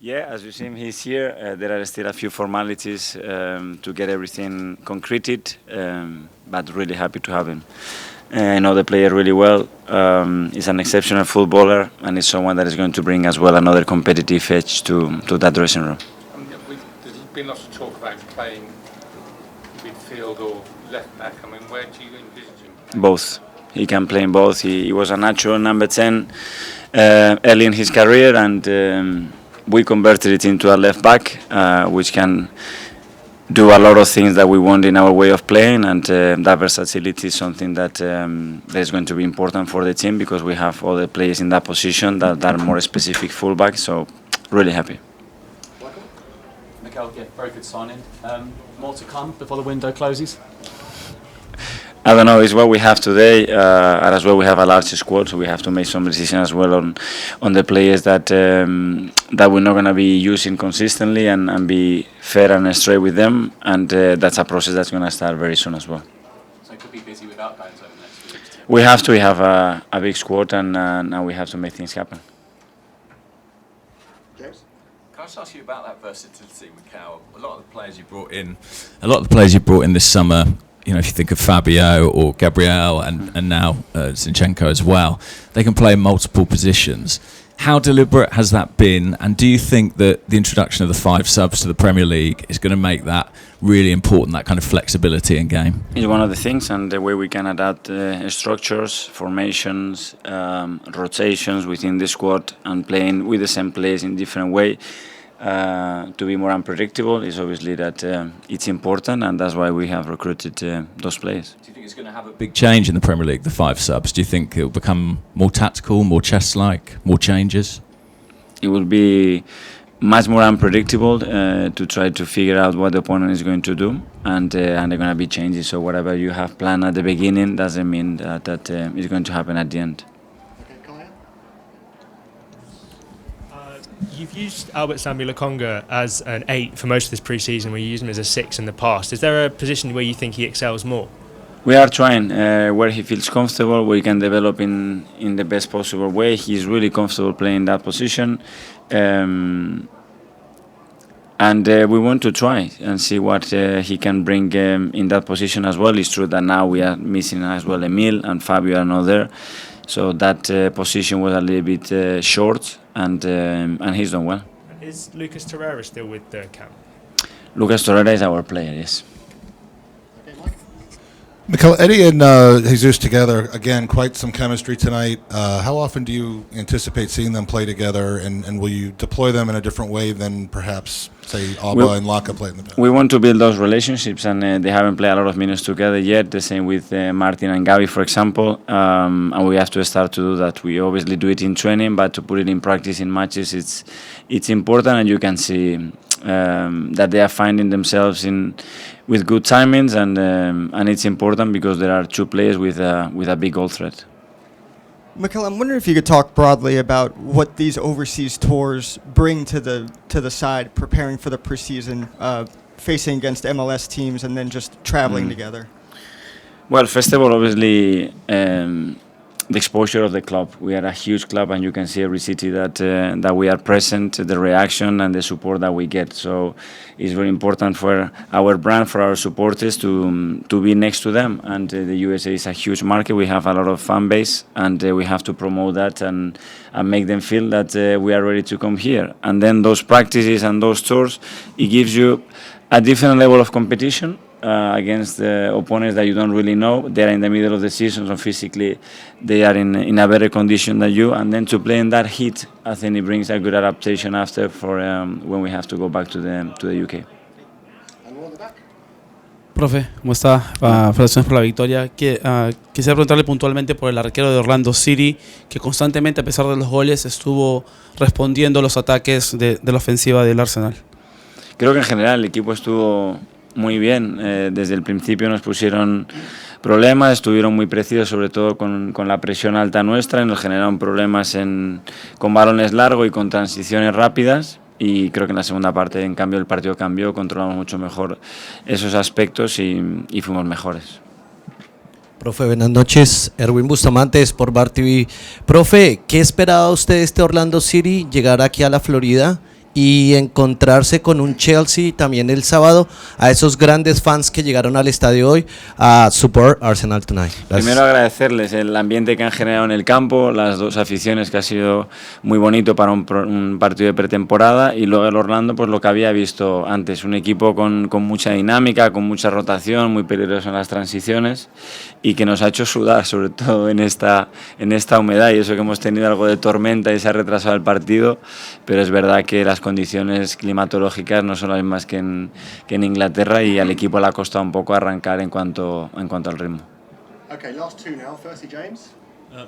Yeah, as you see him, he's here. There are still a few formalities to get everything concreted, but really happy to have him. I know the player really well. He's an exceptional footballer, and he's someone that is going to bring as well another competitive edge to that dressing room. There's been lots of talk about playing midfield or left back. I mean, where do you envisage him playing? Both. He can play in both. He was a natural number 10 early in his career, and we converted it into a left back, which can do a lot of things that we want in our way of playing, and that versatility is something that is going to be important for the team, because we have other players in that position that are more specific fullbacks. So really happy. Mikel, yeah, very good signing. More to come before the window closes? I don't know. It's what we have today, and as well we have a large squad, so we have to make some decisions as well on the players that we're not going to be using consistently, and be fair and straight with them. And that's a process that's going to start very soon as well. So it could be busy without fans over the next few weeks. We have to. We have a big squad, and we have to make things happen. James? Can I just ask you about that versatility, Mikel? A lot of the players you brought in this summer, you know, if you think of Fabio or Gabriel and now Zinchenko as well, they can play in multiple positions. How deliberate has that been? And do you think that the introduction of the 5 subs to the Premier League is going to make that really important, that kind of flexibility in game? It's one of the things, and the way we can adapt structures, formations, rotations within the squad, and playing with the same players in different way. To be more unpredictable is obviously that it's important, and that's why we have recruited those players. Do you think it's going to have a big change in the Premier League, the 5 subs? Do you think it'll become more tactical, more chess-like, more changes? It will be much more unpredictable to try to figure out what the opponent is going to do, and there are going to be changes. So whatever you have planned at the beginning doesn't mean that it's going to happen at the end. You've used Albert Sambi Lokonga as an 8 for most of this pre-season. We used him as a 6 in the past. Is there a position where you think he excels more? We are trying where he feels comfortable, where he can develop in the best possible way. He's really comfortable playing that position. And we want to try and see what he can bring in that position as well. It's true that now we are missing as well Emil and Fabio are not there. So that position was a little bit short, and he's done well. Is Lucas Torreira still with the camp? Lucas Torreira is our player, yes. Mikel, Eddie and Jesus together, again, quite some chemistry tonight. How often do you anticipate seeing them play together, and will you deploy them in a different way than perhaps, say, Alba and Laka played in the past? We want to build those relationships, and they haven't played a lot of minutes together yet. The same with Martin and Gavi, for example, and we have to start to do that. We obviously do it in training, but to put it in practice in matches, it's important, and you can see that they are finding themselves with good timings, and it's important because there are 2 players with a big goal threat. Mikel, I'm wondering if you could talk broadly about what these overseas tours bring to the side, preparing for the preseason, facing against MLS teams, and then just traveling together. Well, first of all, obviously, the exposure of the club. We are a huge club, and you can see every city that we are present, the reaction and the support that we get. So it's very important for our brand, for our supporters to be next to them. And the USA is a huge market. We have a lot of fan base, and we have to promote that and make them feel that we are ready to come here. And then those practices and those tours, it gives you a different level of competition against the opponents that you don't really know. They are in the middle of the season, so physically they are in a better condition than you. And then to play in that heat, I think it brings a good adaptation after for when we have to go back to the UK. Profe, ¿cómo está? Felicitaciones por la victoria. Quisiera preguntarle puntualmente por el arquero de Orlando City, que constantemente, a pesar de los goles, estuvo respondiendo a los ataques de la ofensiva del Arsenal. Creo que en general el equipo estuvo muy bien. Desde el principio nos pusieron problemas, estuvieron muy precisos, sobre todo con la presión alta nuestra, y nos generaron problemas con balones largos y con transiciones rápidas. Y creo que en la segunda parte, en cambio, el partido cambió, controlamos mucho mejor esos aspectos y fuimos mejores. Profe, buenas noches. Erwin Bustamante, Sport TV. Profe, ¿qué esperaba usted de este Orlando City? Llegar aquí a la Florida y encontrarse con un Chelsea también el sábado, a esos grandes fans que llegaron al estadio hoy a support Arsenal tonight. Gracias. Primero agradecerles el ambiente que han generado en el campo, las dos aficiones, que ha sido muy bonito para un partido de pretemporada, y luego el Orlando, pues lo que había visto antes, un equipo con mucha dinámica, con mucha rotación, muy peligroso en las transiciones, y que nos ha hecho sudar, sobre todo en esta humedad, y eso que hemos tenido algo de tormenta y se ha retrasado el partido, pero es verdad que las condiciones climatológicas no son las mismas que en Inglaterra, y al equipo le ha costado un poco arrancar en cuanto al ritmo. Okay, last two now. Firstly, James.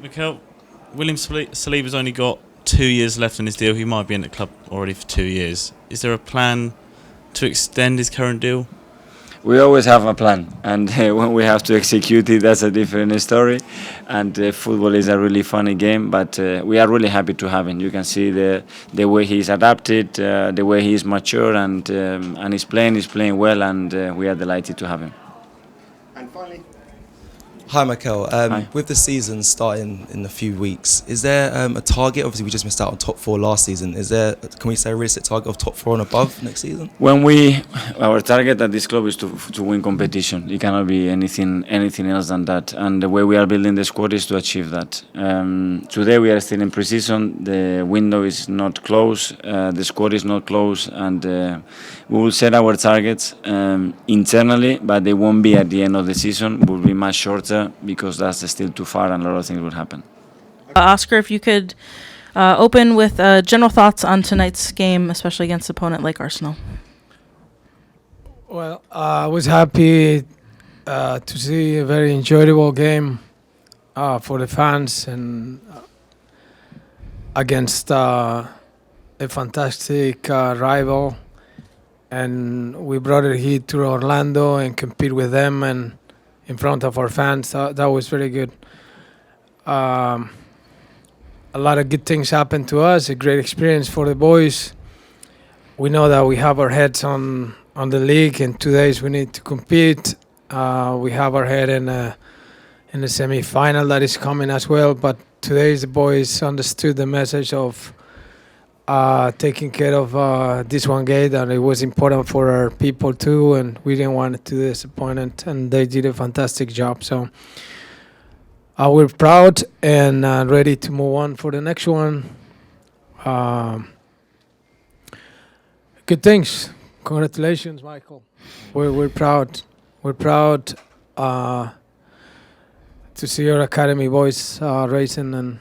Mikel, William Saliba's only got 2 years left on his deal. He might be in the club already for 2 years. Is there a plan to extend his current deal? We always have a plan, and when we have to execute it, that's a different story. And football is a really funny game, but we are really happy to have him. You can see the way he's adapted, the way he is mature, and he's playing well, and we are delighted to have him. And finally. Hi, Mikel. Hi. With the season starting in a few weeks, is there a target? Obviously, we just missed out on top 4 last season. Can we say a realistic target of top 4 and above next season? Our target at this club is to win competition. It cannot be anything else than that. And the way we are building the squad is to achieve that. Today we are still in pre-season. The window is not closed. The squad is not closed, and we will set our targets internally, but they won't be at the end of the season. Will be much shorter, because that's still too far, and a lot of things will happen. Oscar, if you could open with general thoughts on tonight's game, especially against an opponent like Arsenal. Well, I was happy to see a very enjoyable game for the fans, and against a fantastic rival. And we brought it here to Orlando and compete with them and in front of our fans. That was very good. A lot of good things happened to us, a great experience for the boys. We know that we have our heads on the league. In 2 days we need to compete. We have our head in the semi-final that is coming as well. But today the boys understood the message of taking care of this one game, and it was important for our people too, and we didn't want to disappoint, and they did a fantastic job. So we're proud and ready to move on for the next one. Good things. Congratulations, Michael. We're proud. We're proud to see your academy boys racing, and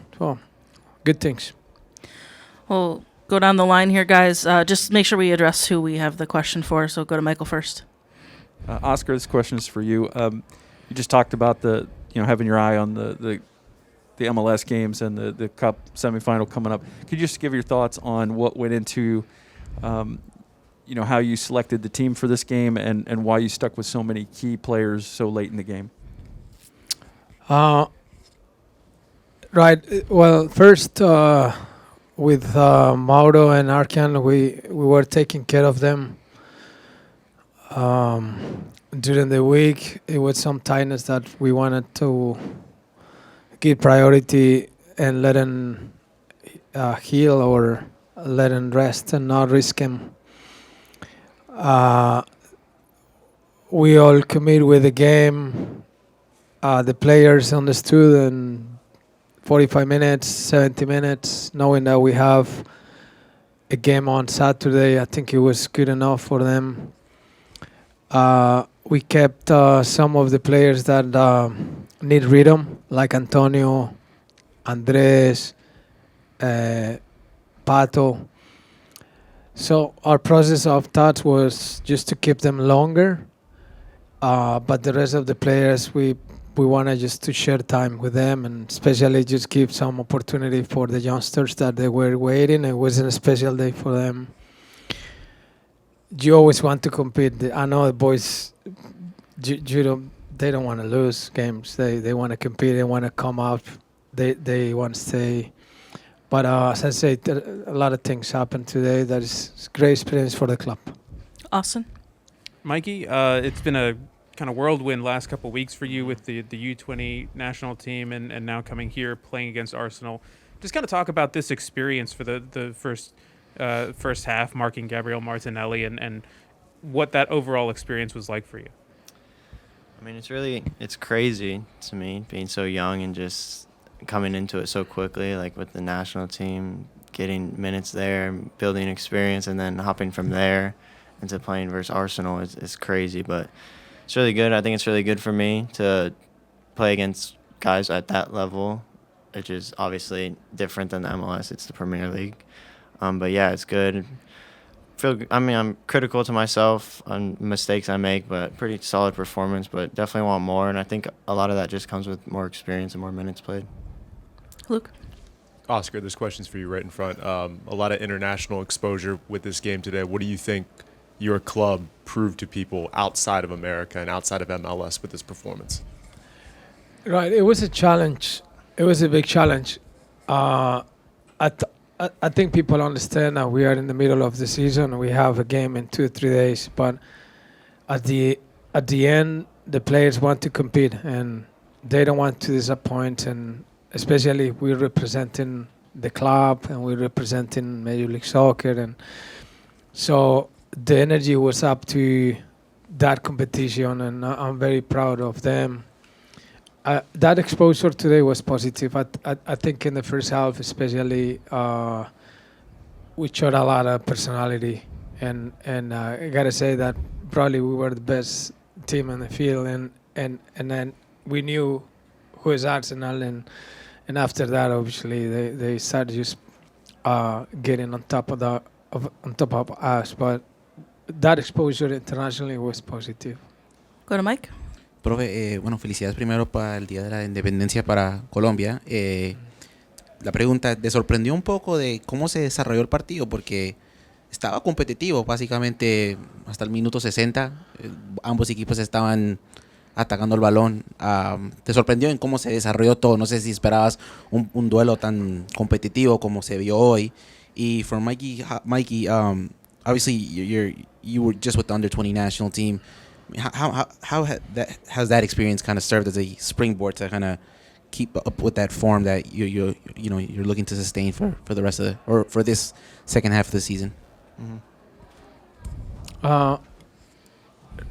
good things. We'll go down the line here, guys. Just make sure we address who we have the question for. So go to Michael first. Oscar, this question is for you. You just talked about having your eye on the MLS games and the Cup semifinal coming up. Could you just give your thoughts on what went into how you selected the team for this game, and why you stuck with so many key players so late in the game? Right. Well, first, with Mauro and Arkan, we were taking care of them during the week. It was some tightness that we wanted to give priority and let them heal or let them rest and not risk him. We all commit with the game. The players understood, and 45 minutes, 70 minutes, knowing that we have a game on Saturday, I think it was good enough for them. We kept some of the players that need rhythm, like Antonio, Andres, Pato. So our process of thought was just to keep them longer, but the rest of the players, we wanted just to share time with them, and especially just give some opportunity for the youngsters that they were waiting. It wasn't a special day for them. You always want to compete. I know the boys, they don't want to lose games. They want to compete. They want to come out. They want to stay. But as I said, a lot of things happened today. That is a great experience for the club. Austin? Mikey, it's been a kind of whirlwind last couple of weeks for you with the U20 national team and now coming here playing against Arsenal. Just kind of talk about this experience for the first first half, marking Gabriel Martinelli, and what that overall experience was like for you. I mean, it's crazy to me being so young and just coming into it so quickly, like with the national team, getting minutes there, building experience, and then hopping from there into playing versus Arsenal is crazy. But it's really good. I think it's really good for me to play against guys at that level, which is obviously different than the MLS. It's the Premier League. But yeah, it's good. I'm critical to myself on mistakes I make, but pretty solid performance, but definitely want more. And I think a lot of that just comes with more experience and more minutes played. Luke? Oscar, this question's for you right in front. A lot of international exposure with this game today. What do you think your club proved to people outside of America and outside of MLS with this performance? Right, it was a challenge. It was a big challenge. I think people understand that we are in the middle of the season. We have a game in 2 or 3 days, but at the end, the players want to compete and they don't want to disappoint. And especially we're representing the club and we're representing Major League Soccer, and so the energy was up to that competition, and I'm very proud of them. That exposure today was positive. I think in the first half, especially, we showed a lot of personality, and I gotta say that probably we were the best team in the field, and then we knew who is Arsenal, and after that, obviously, they started just getting on top of us, but that exposure internationally was positive. Go to Mike. Profe, bueno, felicidades primero para el Día de la Independencia para Colombia. La pregunta, ¿te sorprendió un poco de cómo se desarrolló el partido? Porque estaba competitivo, básicamente hasta el minuto 60. Ambos equipos estaban atacando el balón. ¿Te sorprendió en cómo se desarrolló todo? No sé si esperabas un duelo tan competitivo como se vio hoy. Y for Mikey, obviously you were just with the under-20 national team. How has that experience kind of served as a springboard to kind of keep up with that form that you're looking to sustain for the rest of or for this second half of the season?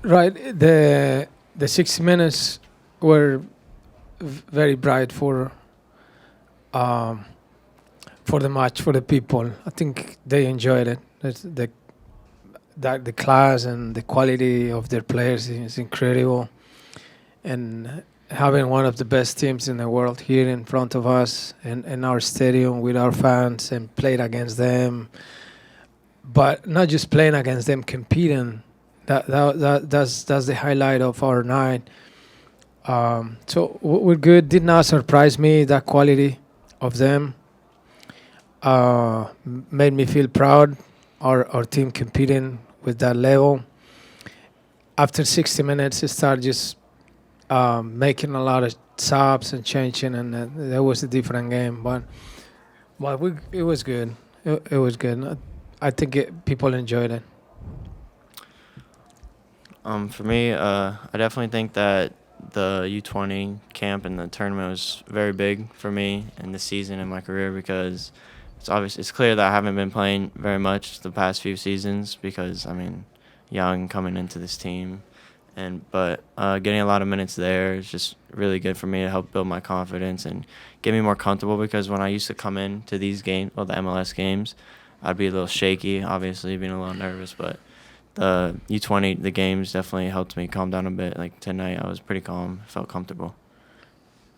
Right, the 60 minutes were very bright for the match, for the people. I think they enjoyed it. The class and the quality of their players is incredible, and having one of the best teams in the world here in front of us in our stadium with our fans and played against them, but not just playing against them, competing. That's the highlight of our night. So we're good. Did not surprise me, that quality of them. Made me feel proud. Our team competing with that level. After 60 minutes, it started just making a lot of subs and changing, and that was a different game. But it was good. It was good. I think people enjoyed it. For me, I definitely think that the U20 camp and the tournament was very big for me in this season in my career, because it's clear that I haven't been playing very much the past few seasons because, young coming into this team. But getting a lot of minutes there is just really good for me to help build my confidence and get me more comfortable, because when I used to come into these games, the MLS games, I'd be a little shaky, obviously, being a little nervous. But the U20, the games definitely helped me calm down a bit. Like tonight, I was pretty calm, felt comfortable.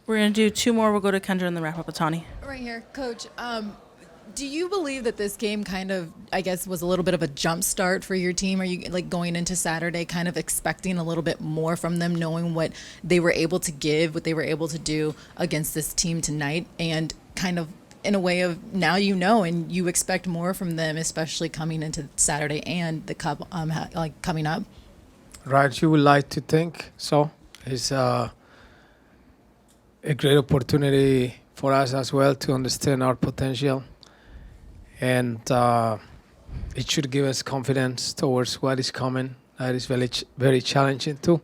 We're going to do 2 more. We'll go to Kendra and then wrap up with Tani. Right here. Coach, do you believe that this game kind of, I guess, was a little bit of a jump start for your team? Are you going into Saturday kind of expecting a little bit more from them, knowing what they were able to give, what they were able to do against this team tonight, and kind of in a way of now and you expect more from them, especially coming into Saturday and the Cup coming up? Right, you would like to think so. It's a great opportunity for us as well to understand our potential. And it should give us confidence towards what is coming. That is very, very challenging too.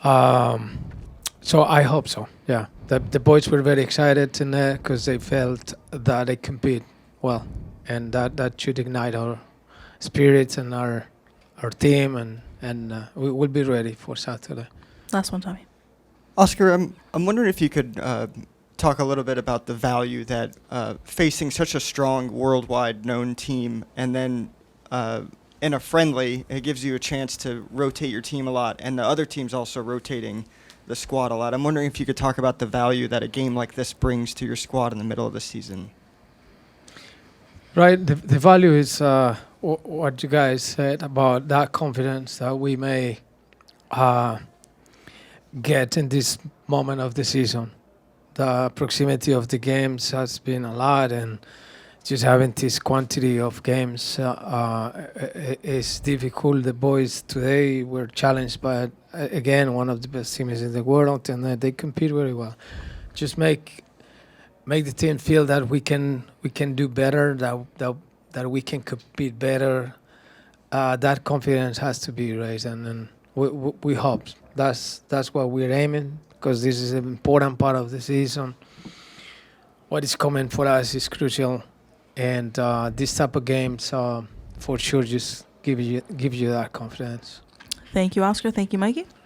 So I hope so. Yeah, the boys were very excited tonight because they felt that they compete well. and that should ignite our spirits and our team, and we will be ready for Saturday. Last one, Tommy. Oscar, I'm wondering if you could talk a little bit about the value that facing such a strong worldwide known team and then in a friendly, it gives you a chance to rotate your team a lot, and the other team's also rotating the squad a lot. I'm wondering if you could talk about the value that a game like this brings to your squad in the middle of the season. Right, the value is what you guys said about that confidence that we may get in this moment of the season. The proximity of the games has been a lot, and just having this quantity of games is difficult. The boys today were challenged by, again, one of the best teams in the world, and they compete very well. Just make the team feel that we can do better, that we can compete better. That confidence has to be raised, and we hope that's what we're aiming, because this is an important part of the season. What is coming for us is crucial. And this type of games, for sure, just give you that confidence. Thank you, Oscar. Thank you, Mikey.